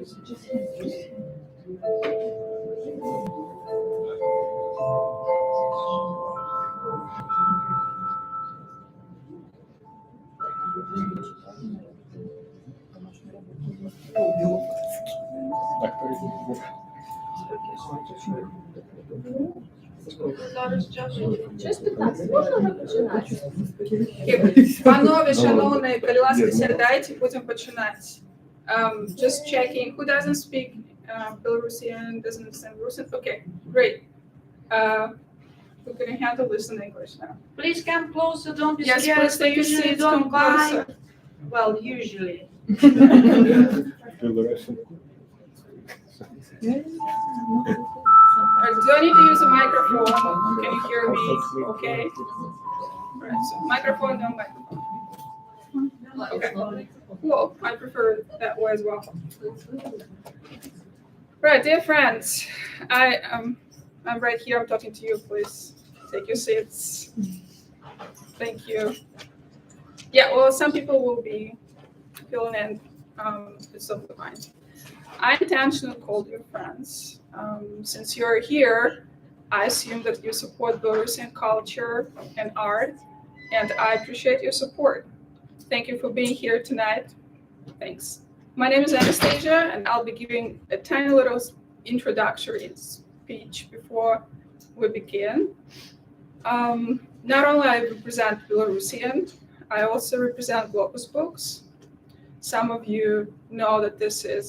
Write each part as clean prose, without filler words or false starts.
Через 15. Можна вже починати? Панове, шановні, будь ласка, сідайте, будемо починати. Just checking, who doesn't speak Belarusian, doesn't understand Russian? Okay, great. We're going to handle this in English now. Please come closer, don't be Yes, scared. please take your Usually seats, don't come buy. closer. Well, usually. Do I need to use a microphone? Can you hear me? Okay. Right, so microphone, no microphone. Okay. Cool. I prefer it that way as well. Right, dear friends, I'm right here. I'm talking to you. Please take your seats. Thank you. Yeah. Well, some people will be filling in. It's of the mind. I intentionally called you friends. Since you're here, I assume that you support Belarusian culture and art, and I appreciate your support. Thank you for being here tonight. Thanks. My name is Anastasia, and I'll be giving a tiny little introductory speech before we begin. Not only I represent Belarusian, I also represent Globus Books. Some of you know that this is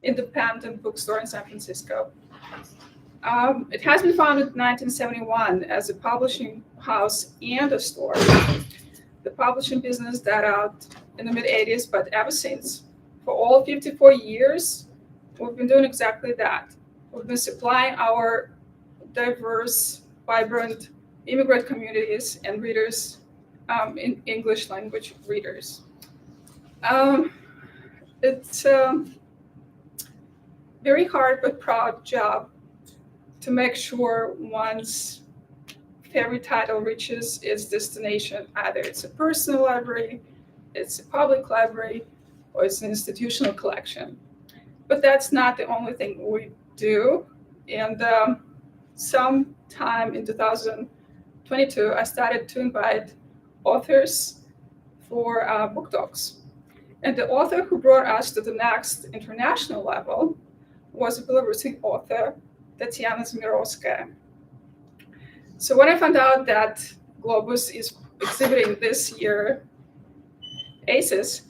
independent bookstore in San Francisco. It has been founded in 1971 as a publishing house and a store. The publishing business died out in the mid-'80s, but ever since, for all 54 years, we've been doing exactly that. We've been supplying our diverse, vibrant immigrant communities and readers, in English language readers. It's very hard but proud job to make sure one's favorite title reaches its destination. Either it's a personal library, it's a public library, or it's an institutional collection. But that's not the only thing we do. And sometime in 2022, I started to invite authors for book talks. And the author who brought us to the next international level was a Belarusian author, Tatsiana Zamirovskaya. So when I found out that Globus is exhibiting this year ACES,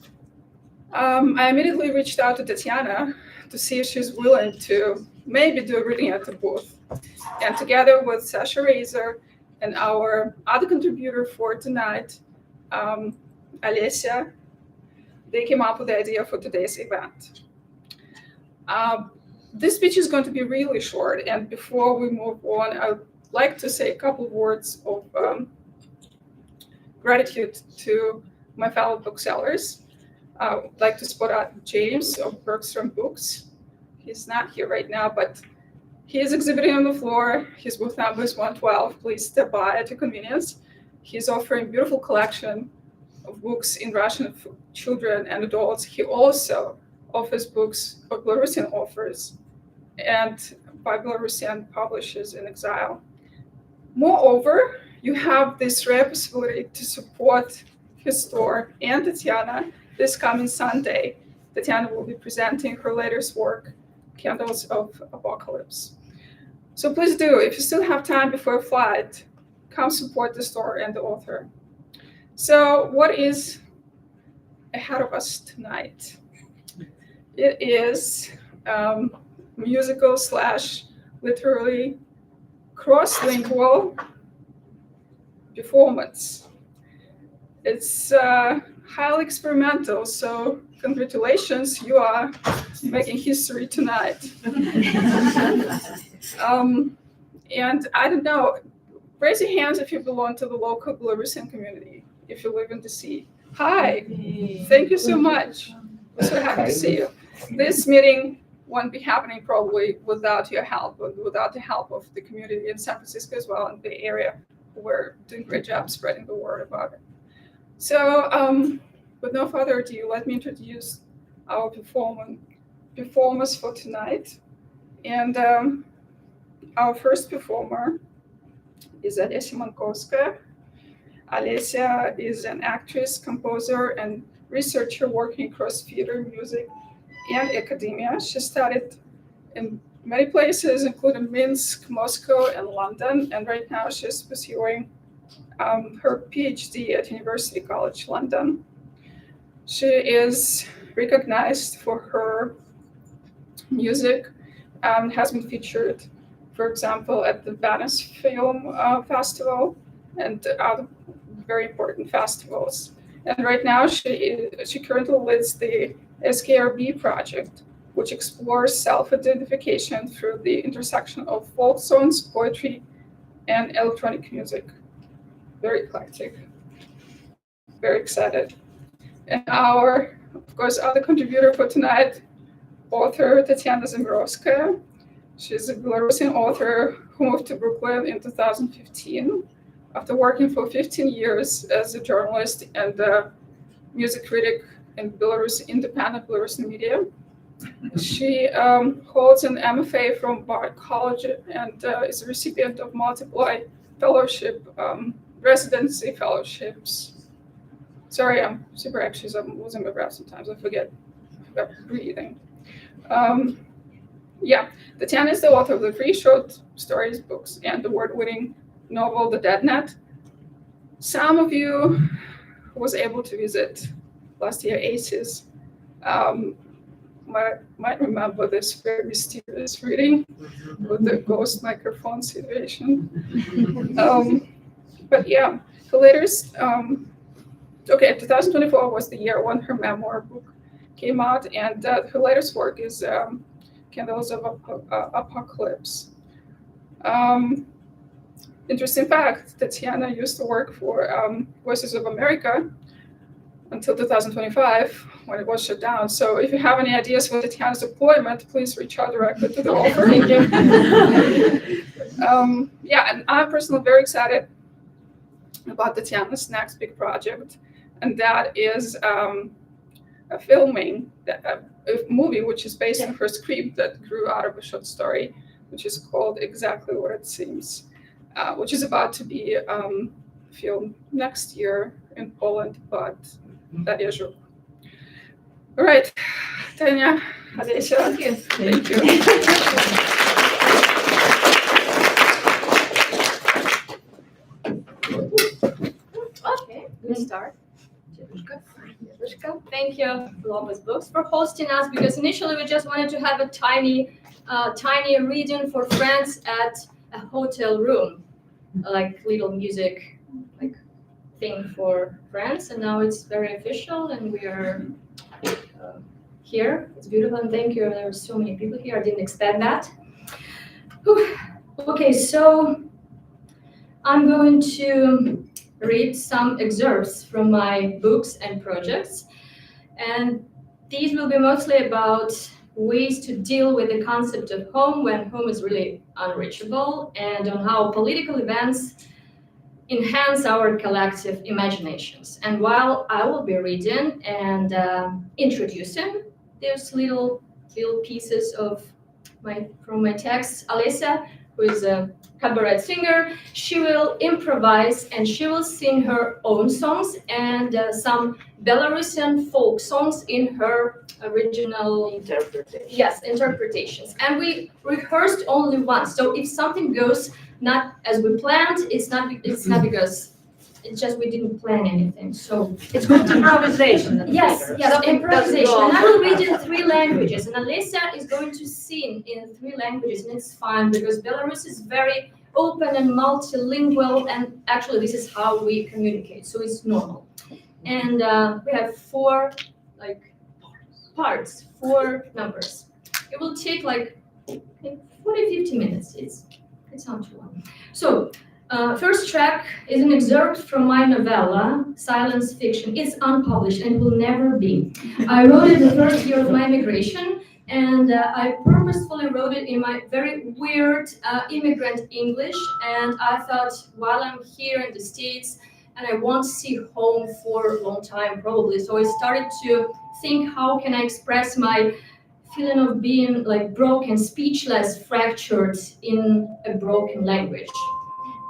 I immediately reached out to Tatsiana to see if she's willing to maybe do a reading at the booth. And together with Sasha Razor and our other contributor for tonight, Alesia, they came up with the idea for today's event. This speech is going to be really short, and before we move on, I would like to say a couple of words of gratitude to my fellow booksellers. I would like to spot out James of Bergstrom Books. He's not here right now, but he is exhibiting on the floor. His booth number is 112. Please step by at your convenience. He's offering a beautiful collection of books in Russian for children and adults. He also offers books of Belarusian authors and by Belarusian publishers in exile. Moreover, you have this rare possibility to support his store and Tatsiana this coming Sunday. Tatsiana will be presenting her latest work, Candles of Apocalypse. So please do, if you still have time before a flight, come support the store and the author. So what is ahead of us tonight? It is musical / literally cross-lingual performance. It's highly experimental, so congratulations, you are making history tonight. And I don't know, raise your hands if you belong to the local Belarusian community, if you live in DC. Hi, thank you so much. We're so happy to see you. This meeting won't be happening probably without your help, but without the help of the community in San Francisco as well, and the area. We're doing a great job spreading the word about it. So with no further ado, let me introduce our performing performers for tonight. And our first performer is Alesia Mankouskaya. Alesia is an actress, composer, and researcher working across theater, music, and academia. She studied in many places, including Minsk, Moscow, and London. And right now she's pursuing her PhD at University College London. She is recognized for her music and has been featured, for example, at the Venice Film Festival and other very important festivals. And right now she currently leads the SKRB project, which explores self-identification through the intersection of folk songs, poetry, and electronic music. Very eclectic. Very excited. And our, of course, other contributor for tonight, author Tatsiana Zamirovskaya. She's a Belarusian author who moved to Brooklyn in 2015 after working for 15 years as a journalist and a music critic in independent Belarusian media. She holds an MFA from Bard College and is a recipient of multiple fellowship, residency fellowships. Sorry, I'm super anxious. I'm losing my breath sometimes. I forget breathing. Tatsiana is the author of the 3 short stories books and the award-winning novel The Dead Net. Some of you who was able to visit last year ACES might remember this very mysterious reading with the ghost microphone situation. But yeah, the latest, 2024 was the year when her memoir book came out, and her latest work is Candles of Apocalypse. Interesting fact, Tatsiana used to work for Voices of America until 2025 when it was shut down. So if you have any ideas for Tatsiana's deployment, please reach out directly to the author. And I'm personally very excited about Tatsiana's next big project, and that is a movie which is based on her script that grew out of a short story, which is called Exactly What It Seems, which is about to be filmed next year in Poland, but that is all. All right, Tanya, Alesia. Thank you. Thank you. Okay, we start. Thank you, Globus Books, for hosting us, because initially we just wanted to have a tiny reading for friends at a hotel room, like little music thing for friends, and now it's very official, and we are here. It's beautiful, and thank you. There are so many people here. I didn't expect that. Whew. Okay, so I'm going to read some excerpts from my books and projects, and these will be mostly about ways to deal with the concept of home when home is really unreachable, and on how political events enhance our collective imaginations. And while I will be reading and introducing these little pieces from my text, Alesia, who is a cabaret singer, she will improvise and she will sing her own songs and some Belarusian folk songs in her original interpretations. And we rehearsed only once. So if something goes not as we planned, it's not because it's just we didn't plan anything. So It's called improvisation. yes, improvisation. And I will read in 3 languages, and Alesia is going to sing in 3 languages, and it's fine because Belarus is very open and multilingual, and actually this is how we communicate, so it's normal. And we have 4 parts, 4 numbers. It will take 40-50 minutes. It's not too long. So. First track is an excerpt from my novella, Silence Fiction. It's unpublished and will never be. I wrote it the first year of my immigration, and I purposefully wrote it in my very weird immigrant English. And I thought, while I'm here in the States, and I won't see home for a long time probably, so I started to think, how can I express my feeling of being like broken, speechless, fractured in a broken language.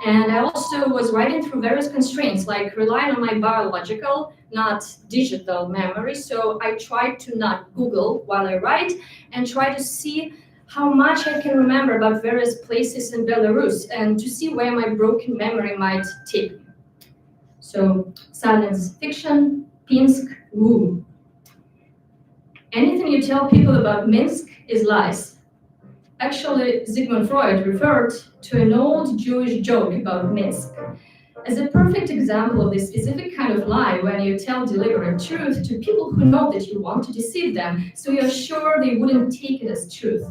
And I also was writing through various constraints, like relying on my biological, not digital memory. So I tried to not Google while I write and try to see how much I can remember about various places in Belarus and to see where my broken memory might take me. So science fiction, Pinsk, woo. Anything you tell people about Minsk is lies. Actually, Sigmund Freud referred to an old Jewish joke about Minsk as a perfect example of this specific kind of lie when you tell deliberate truth to people who know that you want to deceive them, so you're sure they wouldn't take it as truth.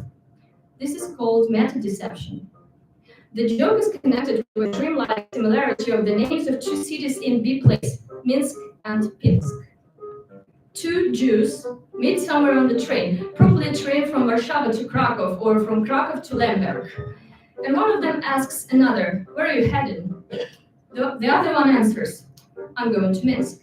This is called meta-deception. The joke is connected to a dreamlike similarity of the names of two cities in B place, Minsk and Pinsk. Two Jews meet somewhere on the train, probably a train from Warsaw to Krakow or from Krakow to Lemberg. And one of them asks another, "Where are you headed?" The other one answers, "I'm going to Minsk."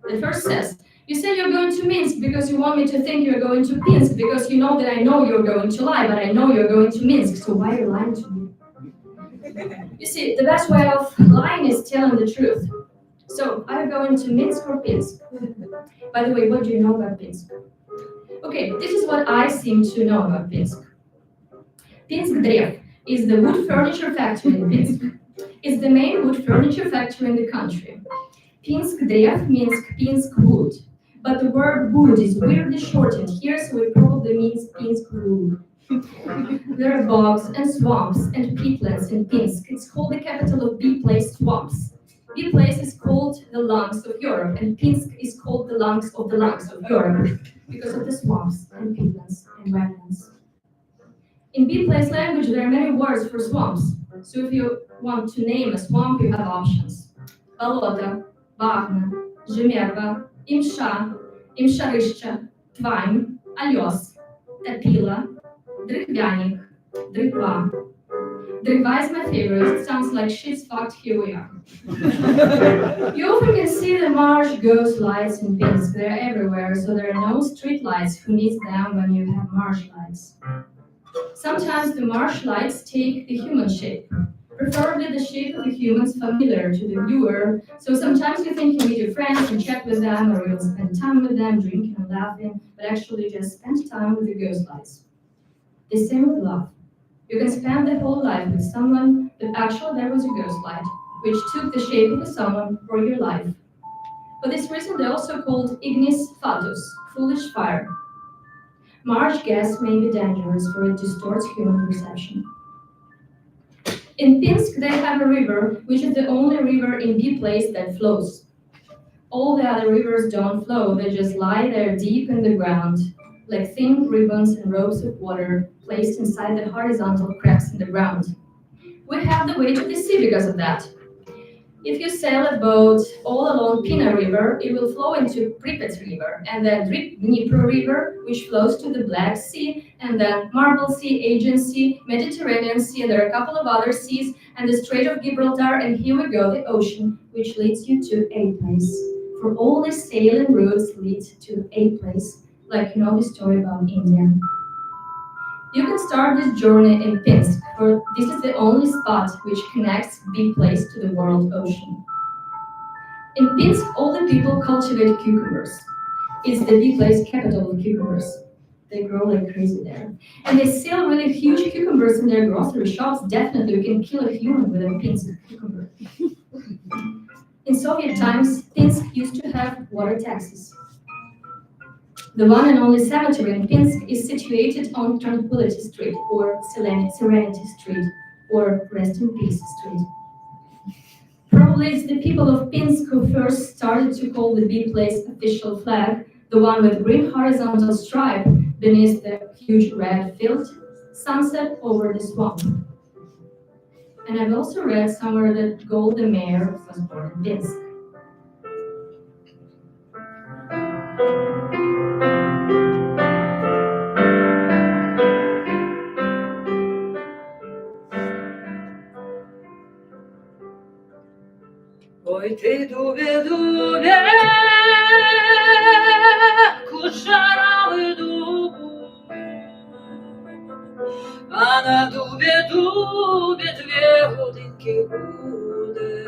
The first says, "You say you're going to Minsk because you want me to think you're going to Pinsk because you know that I know you're going to lie, but I know you're going to Minsk, so why are you lying to me?" You see, the best way of lying is telling the truth. So, are you going to Minsk or Pinsk? By the way, what do you know about Pinsk? Okay, this is what I seem to know about Pinsk. Pinsk Drev is the wood furniture factory in Pinsk. It's the main wood furniture factory in the country. Pinsk Drev means Pinsk wood, but the word wood is weirdly shortened here, so it probably means Pinsk wood. There are bogs and swamps and peatlands in Pinsk. It's called the capital of B-place swamps. B-place is called the lungs of Europe, and Pinsk is called the lungs of Europe because of the swamps and peatlands and wetlands. In B-place language, there are many words for swamps. So if you want to name a swamp, you have options. Bolota, Bagna, Żmierwa, Imsza, Imszaryszcze, Twań, Alios, Tapila, Drhvyanik, Drhva. Drhva is my favorite. It sounds like shit's fucked, here we are. You often can see the marsh ghost lights in Pinsk. They're everywhere, so there are no street lights. Who needs them when you have marsh lights? Sometimes the marsh lights take the human shape, preferably the shape of the humans familiar to the viewer. So sometimes you think you meet your friends and chat with them, or you'll spend time with them, drinking and laughing, but actually just spend time with the ghost lights. The same with love. You can spend the whole life with someone, but actually there was a ghost light, which took the shape of the someone for your life. For this reason, they're also called ignis fatuus, foolish fire. Marsh gas may be dangerous, for it distorts human perception. In Pinsk, they have a river, which is the only river in B-place that flows. All the other rivers don't flow, they just lie there deep in the ground, like thin ribbons and ropes of water placed inside the horizontal cracks in the ground. We have the way to the sea because of that. If you sail a boat all along Pina River, it will flow into Pripyat River, and then Dnipro River, which flows to the Black Sea, and then Marble Sea, Aegean Sea, Mediterranean Sea, and there are a couple of other seas, and the Strait of Gibraltar, and here we go, the ocean, which leads you to a place. For all the sailing routes lead to a place, like you know the story about India. You can start this journey in Pinsk, for this is the only spot which connects B-place to the world ocean. In Pinsk, all the people cultivate cucumbers. It's the B-place capital of cucumbers. They grow like crazy there. And they sell really huge cucumbers in their grocery shops. Definitely, you can kill a human with a Pinsk cucumber. In Soviet times, Pinsk used to have water taxis. The one and only cemetery in Pinsk is situated on Tranquility Street, or Serenity Street, or Rest in Peace Street. Probably it's the people of Pinsk who first started to call the B-place official flag, the one with green horizontal stripe beneath the huge red field, sunset over the swamp. And I've also read somewhere that Golda Meir was born in Pinsk. Ой, ти дубе, кучерявий дубу, А на дубе две годинки буде.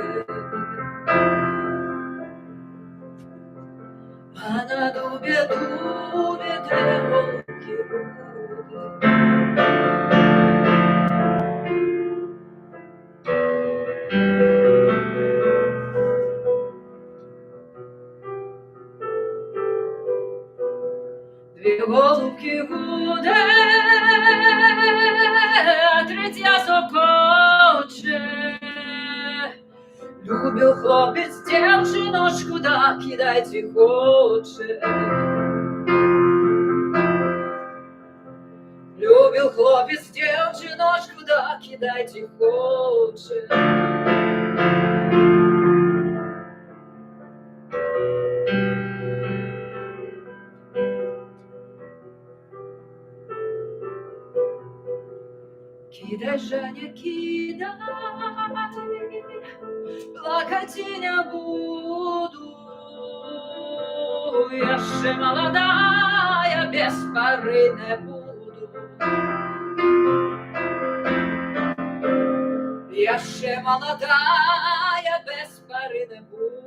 А на дубе две годинки буде. Дві голубки гуде, а третя сокоче. Любив хлопець дівчиночку, да кидайте хоче. Любив хлопець дівчиночку, да кидайте хоче. Кидай, Женя, кидай, плакать не буду. Я ще молодая, без пары не буду. Я ще молодая, без пары не буду.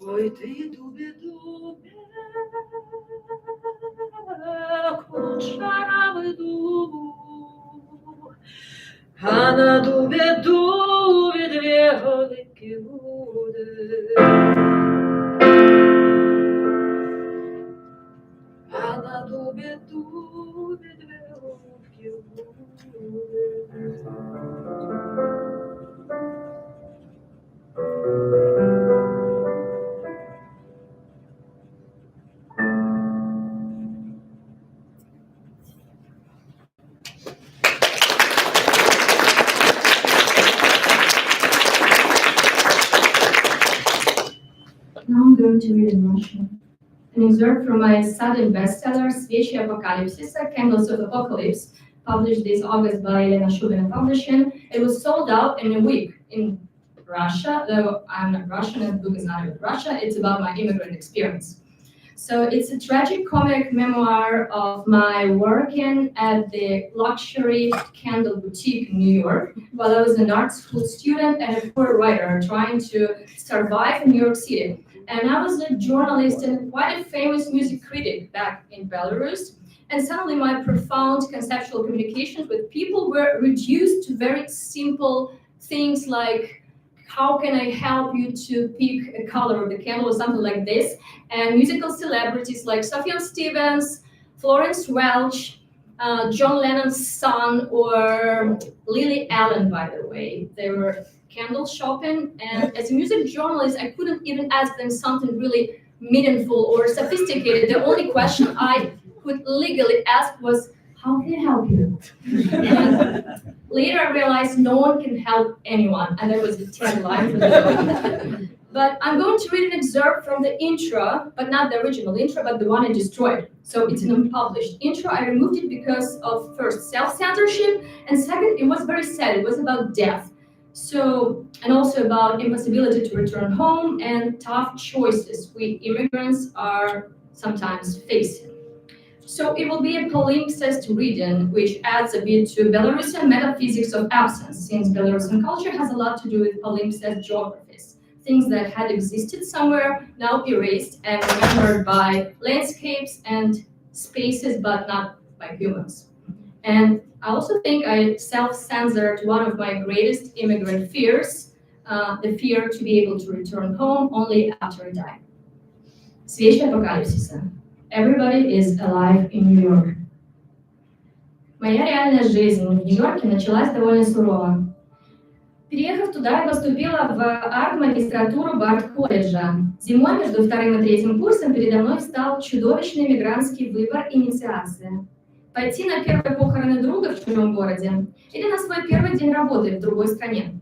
Ой, ти дубе, кучаравий дубу, а на дубе две голинки буде. А на дубе две голинки буде. Now I'm going to read in Russian. An excerpt from my sudden bestseller, Свечи Апокалипсиса, Candles of Apocalypse, published this August by Elena Shubina Publishing. It was sold out in a week in Russia, though I'm not Russian and the book is not about Russia, it's about my immigrant experience. So it's a tragic comic memoir of my working at the luxury candle boutique in New York while I was an art school student and a poor writer trying to survive in New York City. And I was a journalist and quite a famous music critic back in Belarus. And suddenly my profound conceptual communications with people were reduced to very simple things like, how can I help you to pick a color of the candle or something like this? And musical celebrities like Sufjan Stevens, Florence Welch, John Lennon's son, or Lily Allen, by the way. They were candle shopping. And as a music journalist, I couldn't even ask them something really meaningful or sophisticated. The only question I could legally ask was, how can I help you? And later I realized no one can help anyone, and that was the tagline for the book. But I'm going to read an excerpt from the intro, but not the original intro, but the one I destroyed. So it's an unpublished intro. I removed it because of, first, self-censorship, and second, it was very sad. It was about death. So, and also about impossibility to return home and tough choices we immigrants are sometimes facing. So it will be a palimpsest reading, which adds a bit to Belarusian metaphysics of absence, since Belarusian culture has a lot to do with palimpsest geographies, things that had existed somewhere, now erased and remembered by landscapes and spaces, but not by humans. And I also think I self-censored one of my greatest immigrant fears, the fear to be able to return home only after I die. Свечи апокалипсиса. Everybody is alive in New York. Моя реальная жизнь в Нью-Йорке началась довольно сурово. Переехав туда, я поступила в арт-магистратуру Барт-колледжа. Зимой между вторым и третьим курсом передо мной встал чудовищный мигрантский выбор инициация. Пойти на первые похороны друга в чужом городе или на свой первый день работы в другой стране.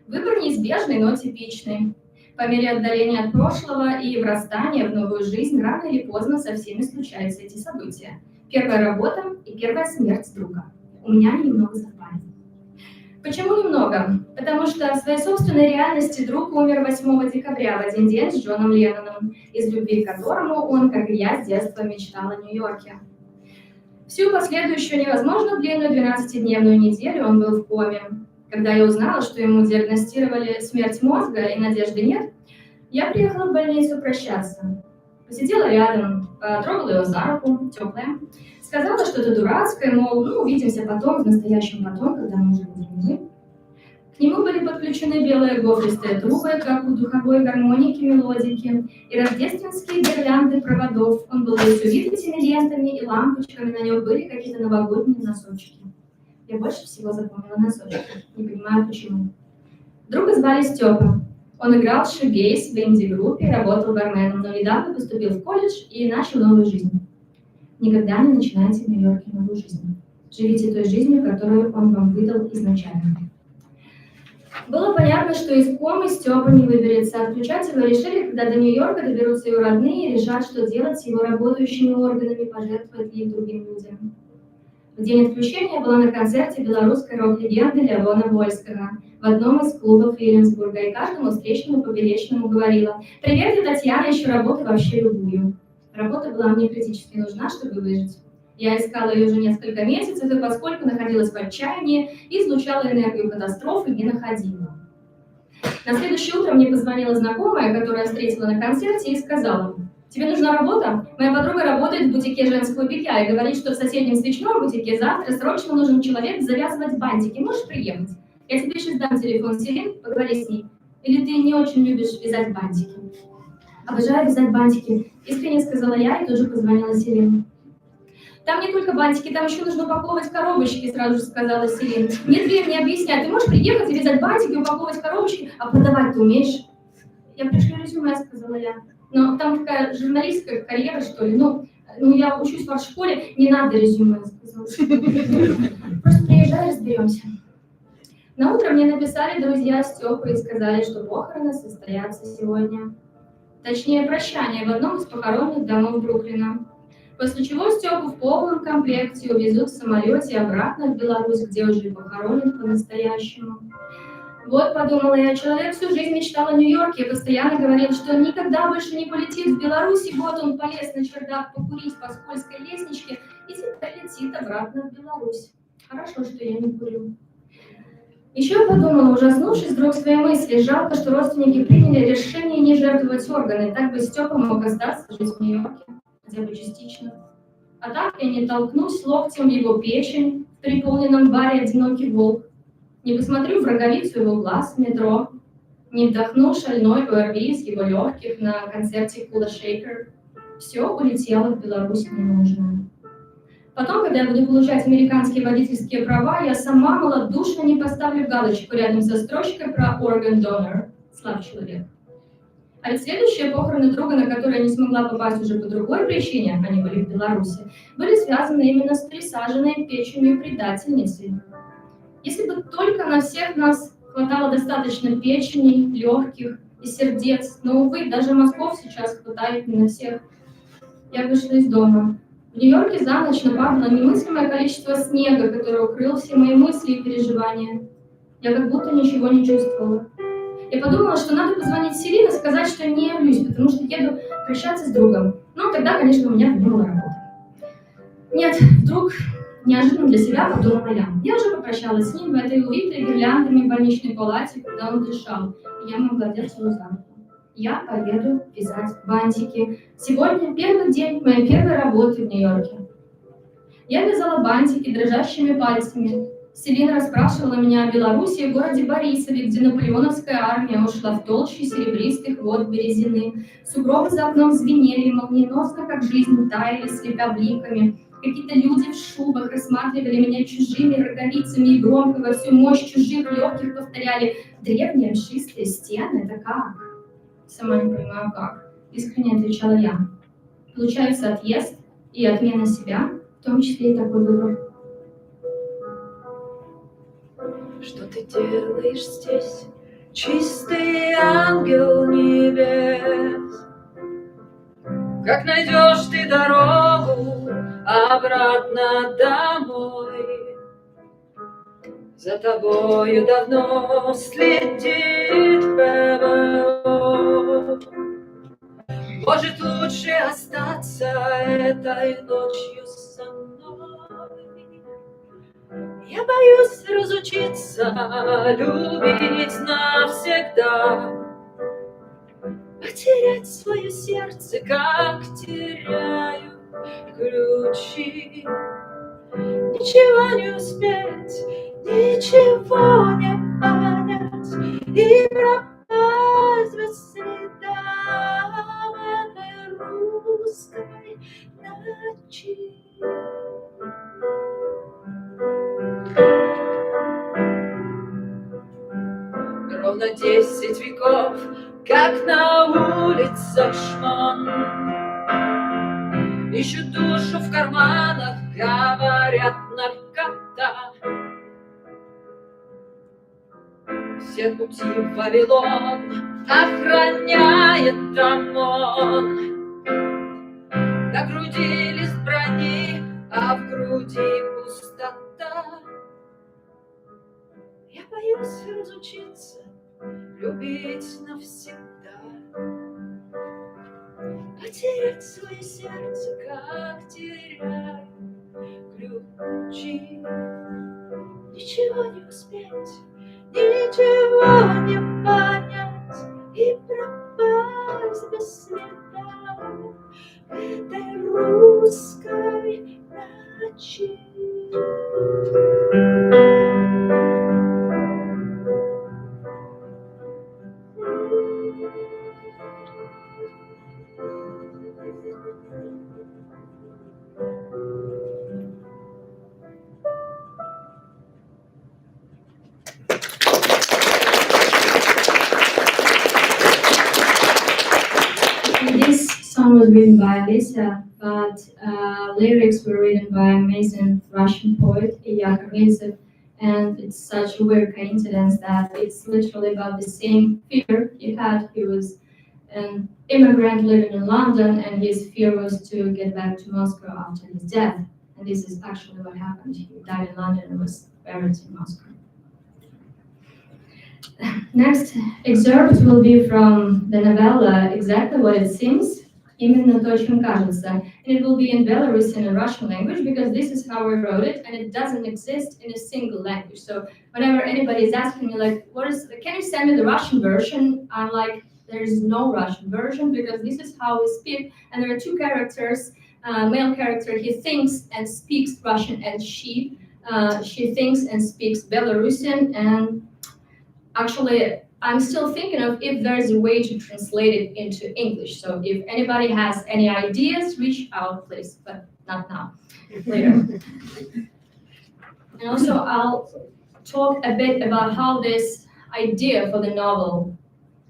Выбор неизбежный, но типичный. По мере отдаления от прошлого и врастания в новую жизнь, рано или поздно со всеми случаются эти события. Первая работа и первая смерть друга. У меня они немного совпали. Почему немного? Потому что в своей собственной реальности друг умер 8 декабря, в один день с Джоном Ленноном, из любви к которому он, как и я, с детства мечтал о Нью-Йорке. Всю последующую невозможно длинную 12-дневную неделю он был в коме. Когда я узнала, что ему диагностировали смерть мозга и надежды нет, я приехала в больницу прощаться. Посидела рядом, потрогала его за руку, теплая, сказала что-то дурацкое, мол, ну, увидимся потом, в настоящем потом, когда мы уже будем мы. К нему были подключены белые гофристые трубы, как у духовой гармоники мелодики, и рождественские гирлянды проводов. Он был весь увит этими лентами и лампочками, на нем были какие-то новогодние носочки. Я больше всего запомнила носочки, не понимаю почему. Друга звали Степа. Он играл шугейс в инди-группе, работал барменом, но недавно поступил в колледж и начал новую жизнь. Никогда не начинайте в Нью-Йорке новую жизнь. Живите той жизнью, которую он вам выдал изначально. Было понятно, что из комы Степа не выберется. Отключать его решили, когда до Нью-Йорка доберутся его родные и решат, что делать с его работающими органами, пожертвовать их другим людям. В день отключения я была на концерте белорусской рок-легенды Леона Вольского в одном из клубов Виленсбурга, и каждому встречному поперечному говорила: «Привет, я Татьяна, ищу работу вообще любую». Работа была мне критически нужна, чтобы выжить. Я искала ее уже несколько месяцев, и поскольку находилась в отчаянии, излучала энергию катастрофы, не находила. На следующее утро мне позвонила знакомая, которая встретила на концерте, и сказала: «Тебе нужна работа? Моя подруга работает в бутике женского белья и говорит, что в соседнем свечном бутике завтра срочно нужен человек завязывать бантики. Можешь приехать? Я тебе сейчас дам телефон Селин, поговори с ней. Или ты не очень любишь вязать бантики?» «Обожаю вязать бантики», искренне сказала я и тут же позвонила Селин. «Там не только бантики, там еще нужно упаковывать коробочки», сразу же сказала Селин. «Нет времени объяснять, ты можешь приехать и вязать бантики, упаковывать коробочки, а продавать ты умеешь?» «Я пришлю резюме», сказала я. «Но там такая журналистская карьера, что ли. Ну, я учусь в арт-школе, не надо резюме», сказала. «Просто приезжай, разберемся». На утро мне написали друзья Степы и сказали, что похороны состоятся сегодня. Точнее, прощание в одном из похоронных домов Бруклина. После чего Степу в полном комплекте увезут в самолете обратно в Беларусь, где уже похоронят по-настоящему. Вот, подумала я, человек всю жизнь мечтал о Нью-Йорке и постоянно говорил, что никогда больше не полетит в Беларусь, и вот он полез на чердак покурить по скользкой лестничке и теперь летит обратно в Беларусь. Хорошо, что я не курю. Еще я подумала, ужаснувшись вдруг своей мысли, жалко, что родственники приняли решение не жертвовать органы, так бы Степа мог остаться жить в Нью-Йорке, хотя бы частично. А так я не толкнусь локтем в его печень в переполненном баре «Одинокий волк», не посмотрю в роговицу его глаз в метро, не вдохну шальной ОРВИ из его легких на концерте Кула Шейкер. Все улетело в Беларусь ненужное. Потом, когда я буду получать американские водительские права, я сама малодушно не поставлю галочку рядом со строчкой про organ donor, слабый человек. А ведь следующие похороны друга, на которые я не смогла попасть уже по другой причине, они были в Беларуси, были связаны именно с пересаженной печенью предательницей. Если бы только на всех нас хватало достаточно печени, легких и сердец, но, увы, даже мозгов сейчас хватает не на всех. Я вышла из дома. В Нью-Йорке за ночь нападало немыслимое количество снега, которое укрыло все мои мысли и переживания. Я как будто ничего не чувствовала. Я подумала, что надо позвонить Селине и сказать, что не явлюсь, потому что еду прощаться с другом. Ну, тогда, конечно, у меня подумала работа. Нет, вдруг, неожиданно для себя подумала я. Я уже попрощалась с ним в этой увитой гирляндами больничной палате, когда он дышал, и я могла взять его за руку. Я поеду вязать бантики. Сегодня первый день моей первой работы в Нью-Йорке. Я вязала бантики дрожащими пальцами. Селина расспрашивала меня о Беларуси и городе Борисове, где наполеоновская армия ушла в толщу серебристых вод Березины. Сугробы за окном звенели, молниеносно, как жизнь, таяли, слепя бликами. Какие-то люди в шубах рассматривали меня чужими роговицами и громко во всю мощь чужих легких повторяли: древние мшистые стены, это как? Сама не понимаю как. Искренне отвечала я. Получается отъезд и отмена себя, в том числе и такой выбор. Что ты делаешь здесь, чистый ангел небес? Как найдешь ты дорогу обратно домой? За тобою давно следит ПВО. Может, лучше остаться этой ночью со мной? Я боюсь разучиться любить навсегда, потерять свое сердце, как теряю ключи. Ничего не успеть, ничего не понять и пропасть без следа в этой русской ночи. Ровно 10 веков, как на улицах шмон, ищут душу в карманах, говорят наркота. Все пути в Вавилон охраняет ОМОН. На груди лист брони, а в груди пустота. Я боюсь разучиться любить навсегда, потерять свое сердце, как теряю ключи. Ничего не успеть, ничего не понять и пропасть без следа в этой русской ночи. This song was written by Alesia, but lyrics were written by amazing Russian poet Ilya Karinsev, and it's such a weird coincidence that it's literally about the same fear he had. He was an immigrant living in London, and his fear was to get back to Moscow after his death. And this is actually what happened. He died in London and was buried in Moscow. Next excerpt will be from the novella Exactly What It Seems, Именно то, чем кажется. And it will be in Belarus in a Russian language because this is how I wrote it and it doesn't exist in a single language. So whenever anybody is asking me like, can you send me the Russian version? I'm like, there is no Russian version because this is how we speak. And there are two characters, male character, he thinks and speaks Russian, and she thinks and speaks Belarusian. And actually, I'm still thinking of if there's a way to translate it into English. So if anybody has any ideas, reach out, please, but not now, later. And also, I'll talk a bit about how this idea for the novel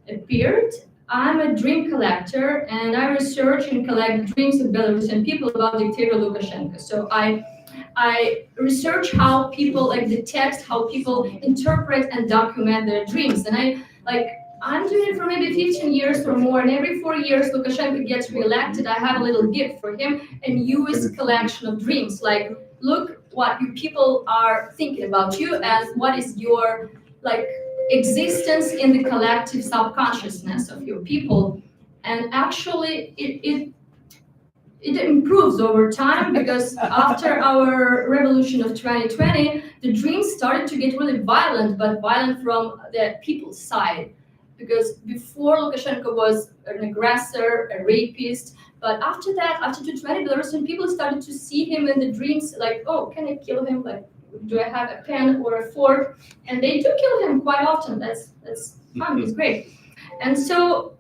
appeared. I'm a dream collector, and I research and collect dreams of Belarusian people about dictator Lukashenko. So I research how people, like the text, how people interpret and document their dreams. And I'm doing it for maybe 15 years or more, and every 4 years Lukashenko gets reelected, I have a little gift for him and use collection of dreams. Like, look what you people are thinking about you and what is your existence in the collective subconsciousness of your people. And actually it improves over time because after our revolution of 2020, the dreams started to get really violent, but violent from the people's side. Because before Lukashenko was an aggressor, a rapist, but after that, after 2020, Belarusian people started to see him in the dreams like, oh, can I kill him? Like, do I have a pen or a fork? And they do kill him quite often. That's fun, it's great. And so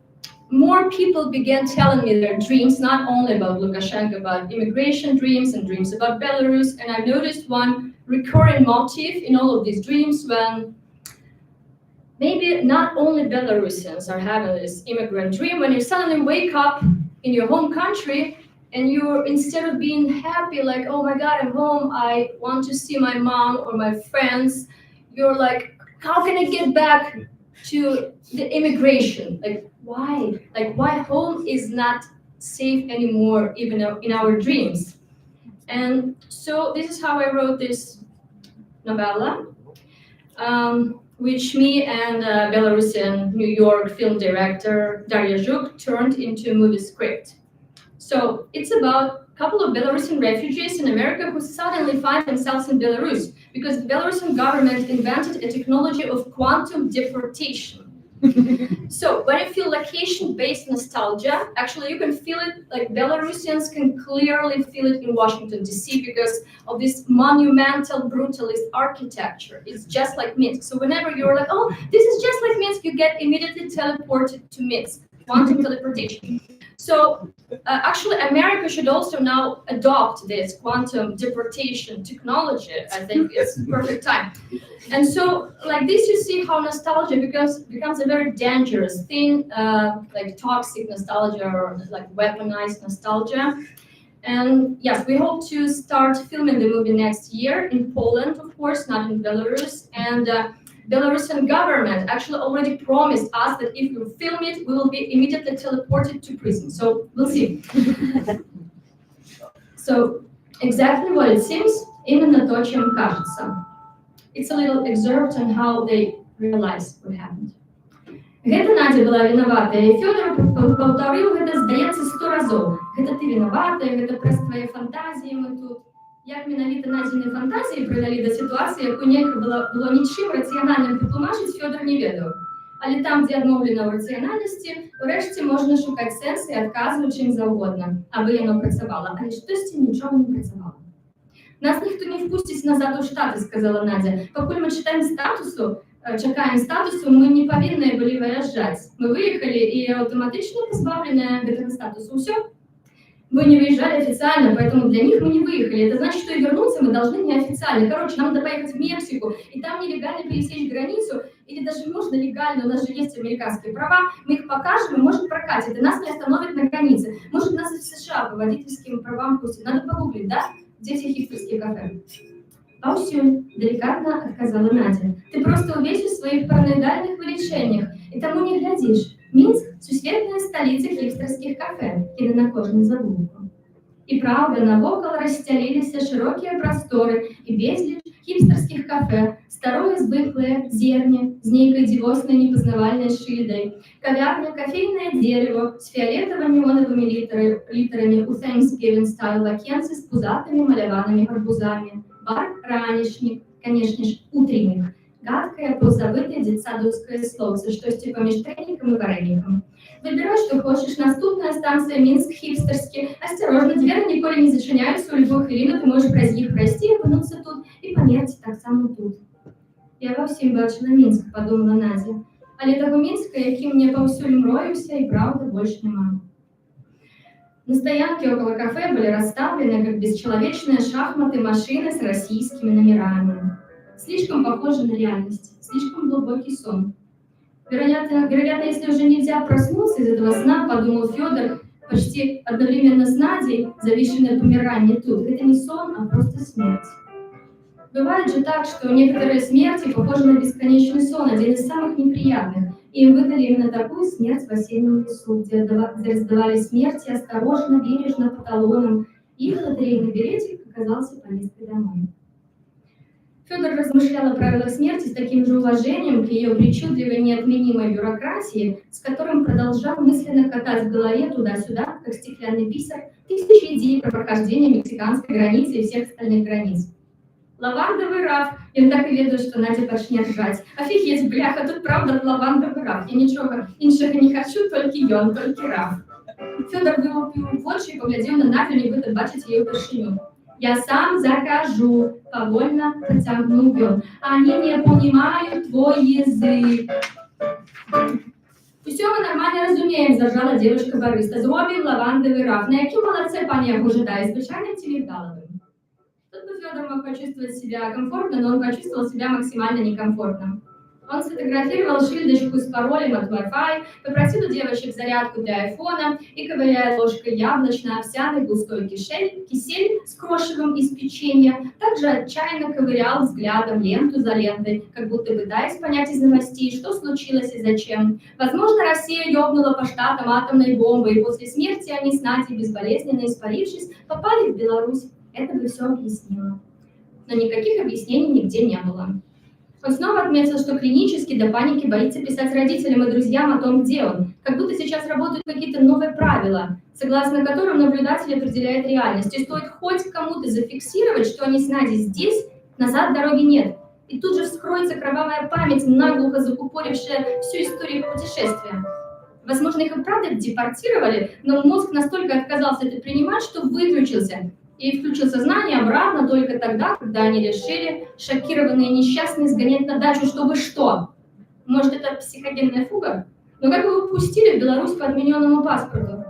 more people began telling me their dreams, not only about Lukashenko, but immigration dreams and dreams about Belarus. And I've noticed one recurring motif in all of these dreams when maybe not only Belarusians are having this immigrant dream, when you suddenly wake up in your home country and you're, instead of being happy, like, oh my God, I'm home, I want to see my mom or my friends, you're like, how can I get back to the immigration? Like, why? Like, why home is not safe anymore, even in our dreams? And so this is how I wrote this novella, which me and Belarusian New York film director Darya Zhuk turned into a movie script. So it's about a couple of Belarusian refugees in America who suddenly find themselves in Belarus because the Belarusian government invented a technology of quantum deportation. So when you feel location-based nostalgia, actually you can feel it, like Belarusians can clearly feel it in Washington, D.C. because of this monumental brutalist architecture. It's just like Minsk. So whenever you're like, oh, this is just like Minsk, you get immediately teleported to Minsk, quantum teleportation. So actually America should also now adopt this quantum deportation technology. I think it's perfect time. And so like this, you see how nostalgia becomes a very dangerous thing, like toxic nostalgia or like weaponized nostalgia. And yes, we hope to start filming the movie next year in Poland, of course, not in Belarus. And Belarusian government actually already promised us that if we film it, we will be immediately teleported to prison. So we'll see. So exactly what it seems, именно то, чем кажется. It's a little excerpt on how they realize what happened. Гэта Надя была виноватая, и Фёдор повторил гэта, здаецца, 100 разоў. Гэта ты виноватая, гэта праз твои фантазии мы тут. Як менавіта Надзіны фантазії прывялі да сітуацыі, якую нельга было нічым рацыянальным патлумачыць, Фёдор не ведаў. Але там, дзе адмоўлена ў рацыянальнасці, урэшце можна шукаць сэнсы і адказваць чым заўгодна, абы яно працавала, але штосьці нічога не працавала. Нас ніхто не впусціць назад у Штаты, сказала Надя. Пакуль мы чакаем статусу, мы не павінныя былі выязджаць. Мы выехалі і аўтаматычна пазбаўленыя гэтага статусу. Усё. Мы не выезжали официально, поэтому для них мы не выехали. Это значит, что и вернуться мы должны неофициально. Короче, нам надо поехать в Мексику, и там нелегально пересечь границу, или даже можно легально, у нас же есть американские права, мы их покажем, и может прокатит, и нас не остановят на границе. Может, нас и в США по водительским правам пустят. Надо погуглить, да? Где все хипстерские кафе? Паусю, деликатно отказала Надя. Ты просто увесь в своих параноидальных увлечениях, и тому не глядишь. Минск – сусветная столица хипстерских кафе, и на кожную забудку. И правда, навокал расстелились широкие просторы и безліч хипстерских кафе, старое звыклое, зерни, с нейкой дивосной непознавальной шильдой, кавярня, кофейное дерево с фиолетово-неоновыми литерами у Thanksgiving стайл окенцы с пузатыми маляванными арбузами, бар ранішнік, конечно ж, утренник, гадкое, позабытое детсадовское словце, что с типа мештейником и вареником. Выбирай, что хочешь. Наступная станция Минск, хипстерский. Осторожно, двери николи не зачиняются. У любой хвилины ты можешь праз них пройти, опинуться тут и померти так само тут. Я вовсім бачила Мінськ, подумала Надя. Але того Мінська, яким мне повсюль мроюся, и правда больше нема. На стоянке около кафе были расставлены, как бесчеловечные шахматы, машины с российскими номерами. Слишком похоже на реальность, слишком глубокий сон. Вероятно, если уже нельзя проснуться из этого сна, подумал Фёдор, почти одновременно с Надей, зависшей на помирании тут, это не сон, а просто смерть. Бывает же так, что некоторые смерти похожи на бесконечный сон, один из самых неприятных. И им выдали именно такую смерть в осеннем лесу, где раздавали смерти осторожно, бережно, по талонам. Их лотерейный билетик оказался поездкой домой. Фёдор размышлял о правилах смерти с таким же уважением к ее причудливой неотменимой бюрократии, с которым продолжал мысленно катать в голове туда-сюда, как стеклянный бисер, тысячи идей про прохождение мексиканской границы и всех остальных границ. Лавандовый раф. Я так и ведаю, что Надя пачне ржать. Офигеть, бляха, тут правда лавандовый раф. Я ничего іншого не хочу, тільки ён, тільки раф. Фёдор вылупил в очи и поглядел на Надю, нібито бачить ее вершину. Я сам закажу, повольно протягнул он. Они не понимают твой язык. Усё мы нормально разумеем, заржала девушка-бариста. Зробим лавандовый раф. На якім молодце пані яго жадає, звычайным ці мигдаловым. Тут бы Федор мог почувствовать себя комфортно, но он почувствовал себя максимально некомфортно. Он сфотографировал шильдочку с паролем от Wi-Fi, попросил у девочек зарядку для айфона и, ковыряя ложкой яблочно-овсяный густой кисель с крошевом из печенья, также отчаянно ковырял взглядом ленту за лентой, как будто пытаясь понять из новостей, что случилось и зачем. Возможно, Россия ёбнула по штатам атомной бомбой, и после смерти они с Надей, безболезненно испарившись, попали в Беларусь. Это бы все объяснило. Но никаких объяснений нигде не было. Он снова отметил, что клинически до паники боится писать родителям и друзьям о том, где он, как будто сейчас работают какие-то новые правила, согласно которым наблюдатель определяет реальность. И стоит хоть кому-то зафиксировать, что они с Надей здесь, назад дороги нет. И тут же вскроется кровавая память, наглухо закупорившая всю историю путешествия. Возможно, их и правда депортировали, но мозг настолько отказался это принимать, что выключился. И включил сознание обратно только тогда, когда они решили, шокированные и несчастные, сгонять на дачу, чтобы что? Может, это психогенная фуга? Но как его пустили в Беларусь по отмененному паспорту?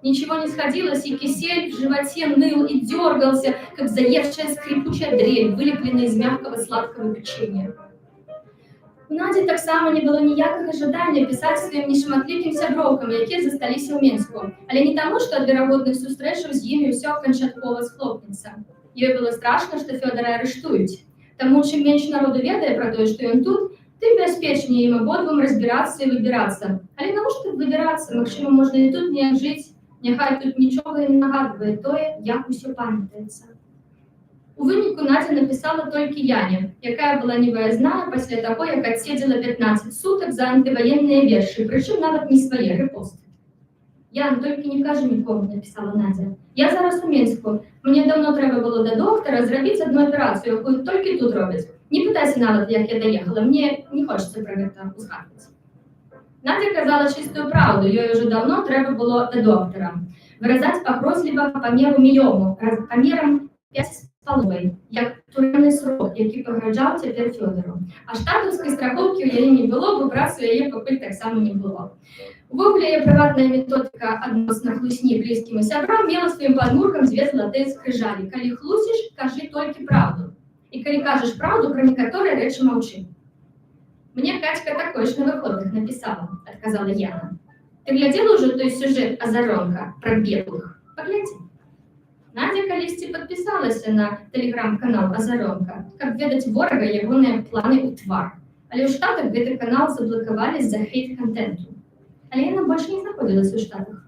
Ничего не сходилось, и кисель в животе ныл и дергался, как заевшая скрипучая дрель, вылепленная из мягкого сладкого печенья. У Наді так само не было ніякага жадання пісаць сваім нешматлікім сяброўкам, якія засталіся ў Менску, але не таму, што ад верагодных сустрэчаў з імі ўсё канчаткова схлопнецца. Ёй было страшна, што Фёдара арыштуюць. Таму чым менш народу ведае пра тое, што ён тут, тым бяспечней ім абодвум разбірацца і выбірацца. Але навошта выбірацца? Магчыма, можна і тут неяк жыць, няхай тут нічога і не нагадвае тое, як усё памятаецца. У выніку Надя написала толькі Яне, якая была невыязная пасля таго, як адседзела 15 сутак за антываенныя вершы, прычым нават не свае рэпосты. Ян, толькі не кажы нікому, написала Надя. Я зараз у Менску. Мне даўно трэба было да доктара зрабіць адну аперацыю, якую толькі тут робяць. Не пытайся нават, як я даехала, мне не хочацца пра гэта узгадваць. Надя казала чыстую праўду, ёй уже даўно трэба было да доктара. Выразаць пагрозліва памеру міёму, памерам 5,5, як турэмны срок, які пагражаў цяпер Фёдору. А штатаўскай страхоўкі ў яе не было, бо працы ў яе пакуль таксама не было. Увогуле, яе прыватная методыка адносна хлусні блізкім і сябрам мела сваім падмуркам дзве залатыя скрыжалі. Калі хлусіш, кажы толькі праўду. І калі кажаш праўду, пра некаторыя рэчы маўчы. Мне Катька такой ж на выходных напісала, адказала Яна. Ты глядзела ўжо той сюжэт «Азаронка» пра беглых? Паглядзі. Надя калісьці падпісалася на тэлеграм-канал «Азаронка», каб ведаць ворага ягоныя планы ў твар. Але ў Штатах гэты канал заблакавалі з-за хейт-кантэнту. Але яна больш не знаходзілася ў Штатах.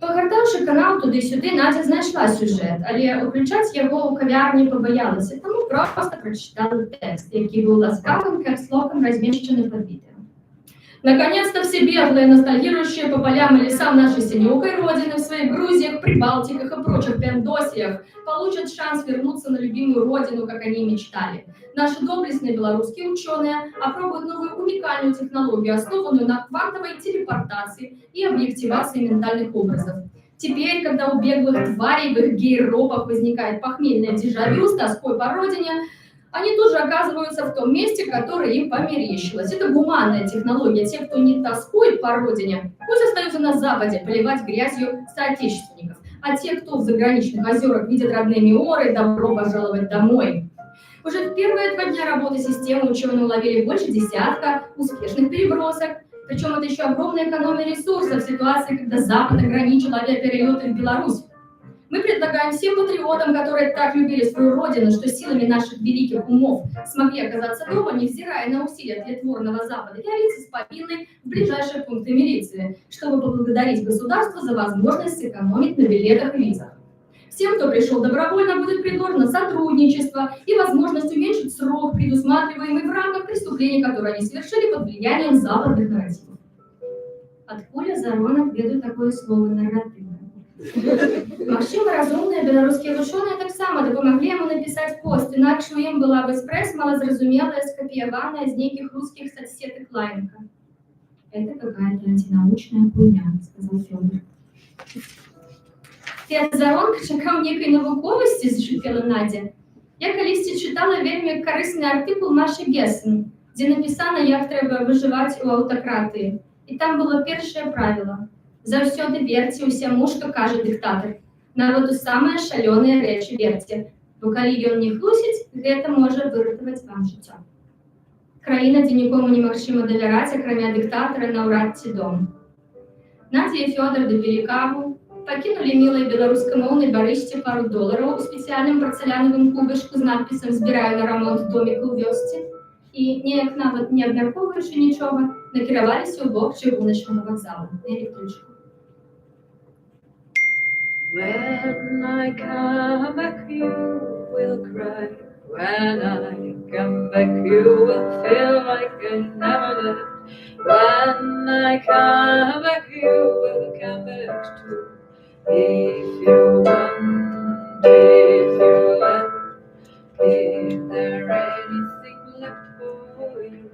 Пагартаўшы канал туды-сюды, Надя знайшла сюжэт, але ўключаць яго ў кавярні пабаялася, таму проста прачытала тэкст, які быў ласкавым капслокам размешчаны пад відэо. Наконец-то все беглые, ностальгирующие по полям и лесам нашей синеокой родины в своих Грузиях, Прибалтиках и прочих Пендосиях получат шанс вернуться на любимую родину, как они и мечтали. Наши доблестные белорусские ученые опробуют новую уникальную технологию, основанную на квантовой телепортации и объективации ментальных образов. Теперь, когда у беглых тварей в их гей-ропах возникает похмельное дежавю с тоской по родине, они тут же оказываются в том месте, которое им померещилось. Это гуманная технология. Те, кто не тоскует по родине, пусть остаются на Западе поливать грязью соотечественников. А те, кто в заграничных озерах видят родные миоры, добро пожаловать домой. Уже в первые 2 дня работы системы ученые уловили больше 10 успешных перебросок. Причем это еще огромная экономия ресурсов в ситуации, когда Запад ограничил авиаперелеты в Беларусь. Мы предлагаем всем патриотам, которые так любили свою родину, что силами наших великих умов смогли оказаться дома, невзирая на усилия тлетворного Запада, явиться с повинной в ближайшие пункты милиции, чтобы поблагодарить государство за возможность сэкономить на билетах и визах. Всем, кто пришел добровольно, будет предложено сотрудничество и возможность уменьшить срок, предусматриваемый в рамках преступлений, которые они совершили под влиянием западных нарративов. Откуда Заронок веду такое слово «нарратив»? Магчыма, разумныя беларускія вучоныя таксама дапамаглі яму напісаць пост, інакш у ім была бы экспрэс малазразумелая, скапіяваная з нейкіх русскіх соцсетак лайнка. Это какая-то антинаучная хуйня, сказал Фёдор. Ты ад Заронка чакаў нейкай навуковасці, зашипела Надя. Я калісьці чытала вельмі карысны артыкул Машы Гессен, дзе напісана, як трэба выжываць у аўтакратыі. І там было першае правіла: заўсёды верце ўсяму, што кажа дыктатар. Народу самыя шалёныя рэчы верце, бо калі ён не хлусіць, гэта можа выратаваць вам жыццё. Краіна, дзе нікому немагчыма давяраць, акрамя дыктатара, наўрад ці дом. Надзя і Фёдор дапілі каву, пакінулі мілай беларускамоўнай барысце пару долараў у спецыяльным парцалянавым кубышку з надпісам «Збіраю на рамонт доміка ў вёсцы» і, неяк нават не абмяркоўваючы нічога, накіраваліся ў бок чыгуначнага вакзала на электрычку. When I come back, you will cry. When I come back, you will feel like I never left. When I come back, you will come back too. If you want, if you left, is there anything left for you?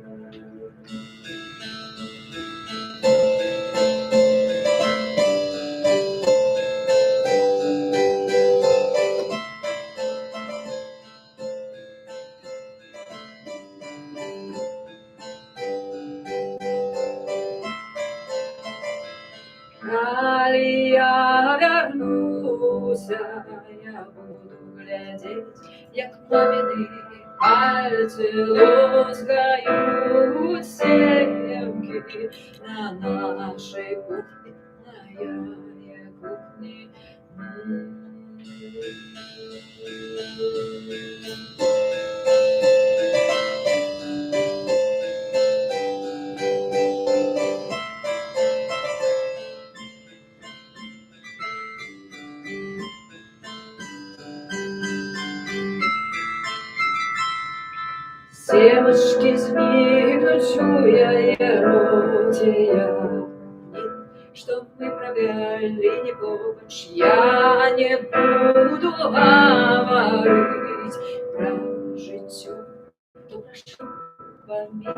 Коли я вернуся, я буду глядеть, як мамины пальцы лускают семки на нашей кухне, моя кухня. Семечки сгибнут, чуя эротия, чтоб мы провели не помощь. Я не буду говорить про життя, то прошу поміж.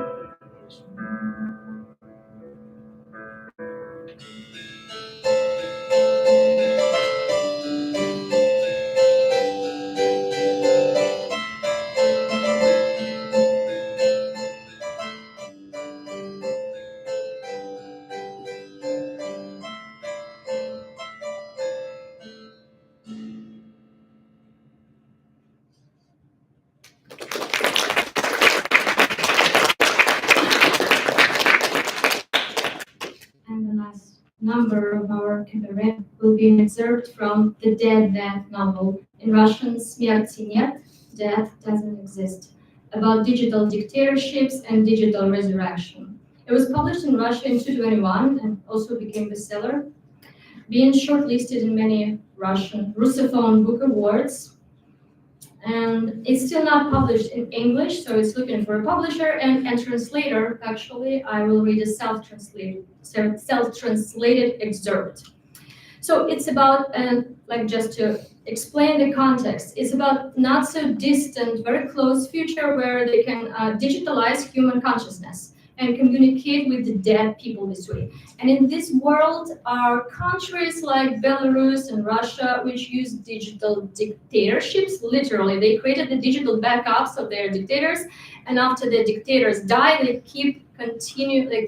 And the last number of our cabaret will be an excerpt from the Dead novel, in Russian «Смерти нет», Death Doesn't Exist, about digital dictatorships and digital resurrection. It was published in Russia in 2021 and also became a bestseller, being shortlisted in many Russian Russophone book awards. And it's still not published in English, so it's looking for a publisher and translator. Actually, I will read a self-translated excerpt. So it's about, like, just to explain the context, it's about not so distant, very close future where they can digitalize human consciousness and communicate with the dead people this way. And in this world are countries like Belarus and Russia, which use digital dictatorships. Literally, they created the digital backups of their dictators, and after the dictators die, they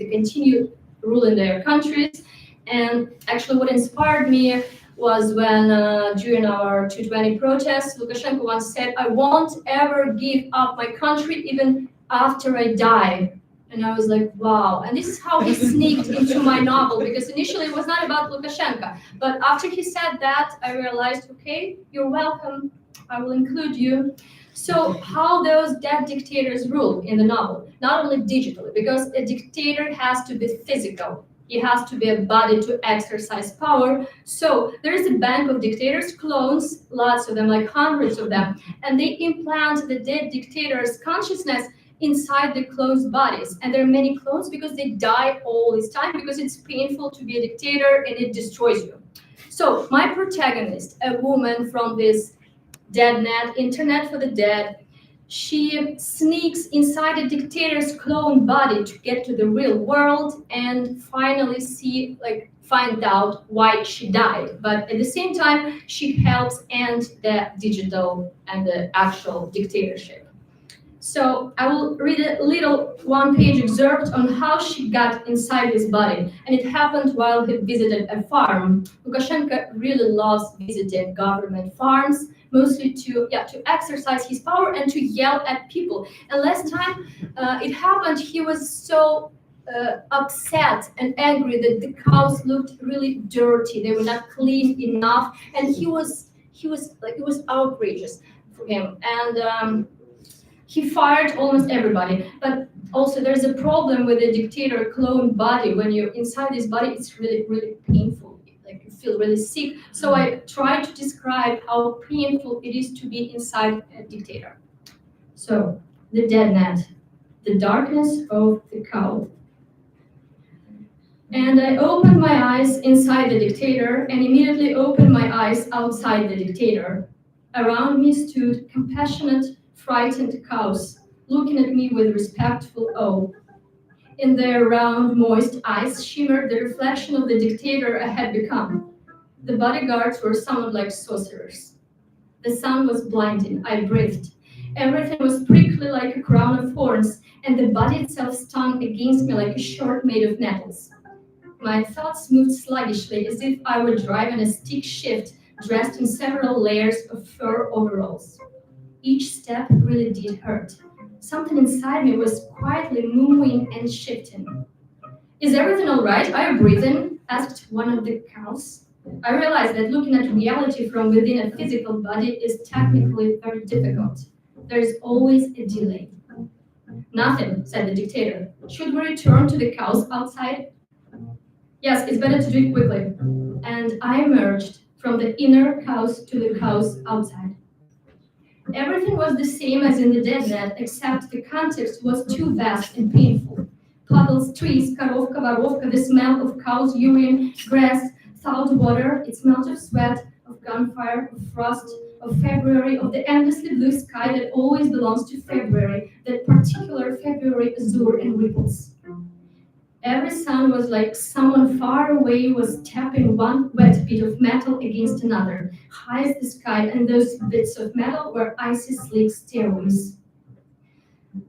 continue ruling their countries. And actually, what inspired me was when during our 220 protests, Lukashenko once said, "I won't ever give up my country even after I die." And I was like, wow. And this is how he sneaked into my novel, because initially it was not about Lukashenko. But after he said that, I realized, okay, you're welcome. I will include you. So how those dead dictators rule in the novel, not only digitally, because a dictator has to be physical. He has to be a body to exercise power. So there is a bank of dictators, clones, lots of them, like hundreds of them. And they implant the dead dictator's consciousness inside the clones' bodies. And there are many clones because they die all this time, because it's painful to be a dictator and it destroys you. So my protagonist, a woman from this dead net, internet for the dead, she sneaks inside a dictator's clone body to get to the real world and finally find out why she died. But at the same time, she helps end the digital and the actual dictatorship. So I will read a little one-page excerpt on how she got inside his body. And it happened while he visited a farm. Lukashenko really loves visiting government farms, mostly to exercise his power and to yell at people. And last time it happened, he was so upset and angry that the cows looked really dirty. They were not clean enough, and he was like, it was outrageous for him. And he fired almost everybody. But also, there's a problem with a dictator clone body. When you're inside his body, it's really, really painful. Like you feel really sick. So I try to describe how painful it is to be inside a dictator. So, the dead net, the darkness of the cow. And I opened my eyes inside the dictator and immediately opened my eyes outside the dictator. Around me stood compassionate, frightened cows, looking at me with respectful awe. In their round, moist eyes shimmered the reflection of the dictator I had become. The bodyguards were somewhat like sorcerers. The sun was blinding. I breathed. Everything was prickly like a crown of thorns, and the body itself stung against me like a sword made of nettles. My thoughts moved sluggishly, as if I were driving a stick shift, dressed in several layers of fur overalls. Each step really did hurt. Something inside me was quietly moving and shifting. Is everything all right? Are you breathing? Asked one of the cows. I realized that looking at reality from within a physical body is technically very difficult. There is always a delay. Nothing, said the dictator. Should we return to the cows outside? Yes, it's better to do it quickly. And I emerged from the inner cows to the cows outside. Everything was the same as in the dead net, except the context was too vast and painful. Puddles, trees, korovka, varovka, the smell of cow's urine, grass, thawed water, it smelled of sweat, of gunfire, of frost, of February, of the endlessly blue sky that always belongs to February, that particular February azure and ripples. Every sound was like someone far away was tapping one wet bit of metal against another, high as the sky, and those bits of metal were icy sleek stairways.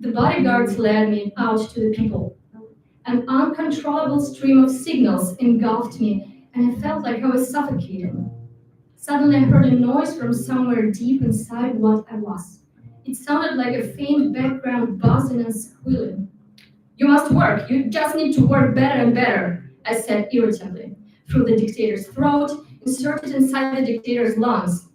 The bodyguards led me out to the people. An uncontrollable stream of signals engulfed me, and I felt like I was suffocating. Suddenly I heard a noise from somewhere deep inside what I was. It sounded like a faint background buzzing and squealing. You must work. You just need to work better and better, I said irritably, through the dictator's throat, inserted inside the dictator's lungs.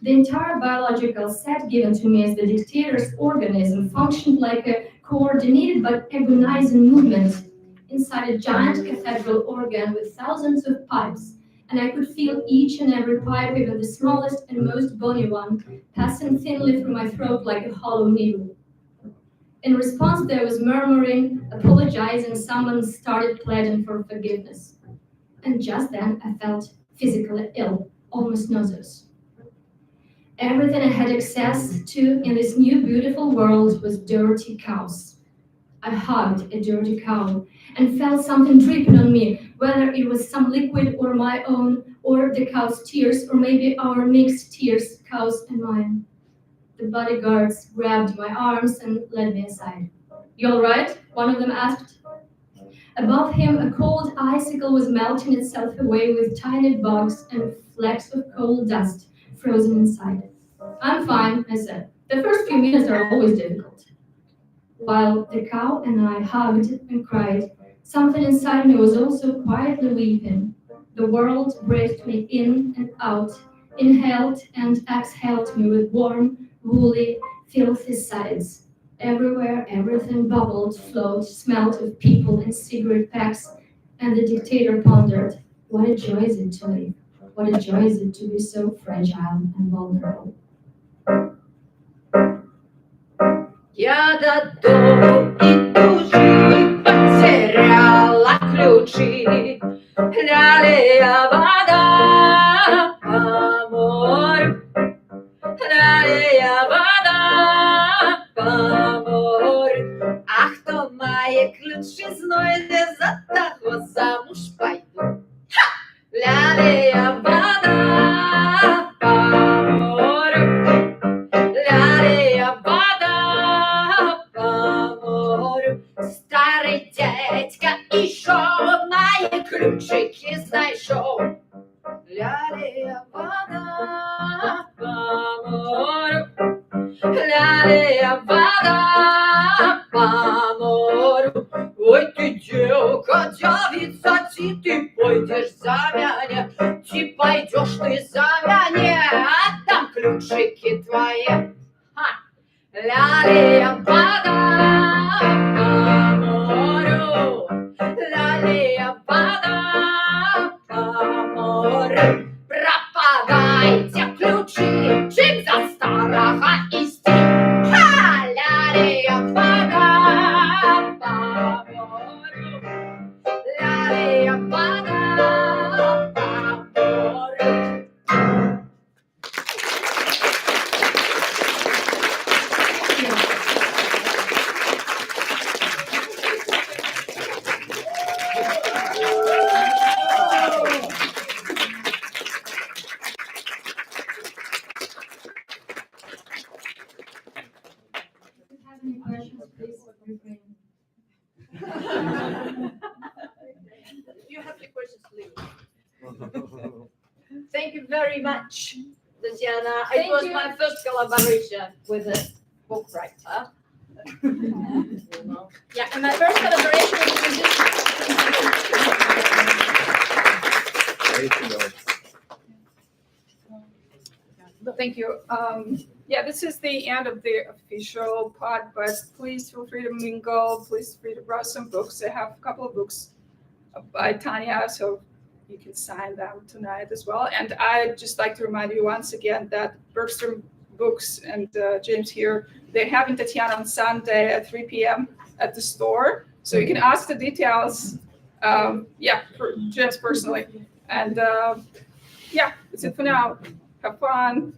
The entire biological set given to me as the dictator's organism functioned like a coordinated but agonizing movement inside a giant cathedral organ with thousands of pipes, and I could feel each and every pipe, even the smallest and most bony one, passing thinly through my throat like a hollow needle. In response, there was murmuring, apologizing, someone started pleading for forgiveness. And just then, I felt physically ill, almost nauseous. Everything I had access to in this new beautiful world was dirty cows. I hugged a dirty cow and felt something dripping on me, whether it was some liquid or my own, or the cow's tears, or maybe our mixed tears, cows and mine. The bodyguards grabbed my arms and led me inside. You all right? One of them asked. Above him, a cold icicle was melting itself away with tiny bugs and flecks of coal dust frozen inside. I'm fine, I said. The first few minutes are always difficult. While the cow and I hugged and cried, something inside me was also quietly weeping. The world breathed me in and out, inhaled and exhaled me with warm, woolly, filthy sides. Everywhere, everything bubbled, flowed, smelled of people and cigarette packs, and the dictator pondered, what a joy is it to live? What a joy is it to be so fragile and vulnerable. Я до дому иду жить, потеряла ключи. Налея вода по морю, налея вода по морю. Ах, то мои ключи знойде, за того замуж пойду. Налея вода по морю, налея вода знайшов. Лялія вода по морю, лялія вода по морю. Ой, ты, девка, девица, ты пойдешь за меня, ты пойдешь ты за меня, отдам ключики твои. Лялия вода по морю, лялия вода по морю. Пропадайте ключи, чим за старого исти. Лялия вода по морю, лялия вода по морю. Any questions, please refrain. You have the questions, please. Thank you very much, Tatsiana. It Thank was you. my first collaboration with a book writer. You know. Yeah, and my first collaboration with the Thank you. Yeah, this is the end of the official pod, but please feel free to mingle. Please feel free to browse some books. I have a couple of books by Tanya, so you can sign them tonight as well. And I'd just like to remind you once again that Bergstrom Books and James here, they're having Tatsiana on Sunday at 3 p.m. at the store. So you can ask the details, for James personally. And that's it for now. Have fun.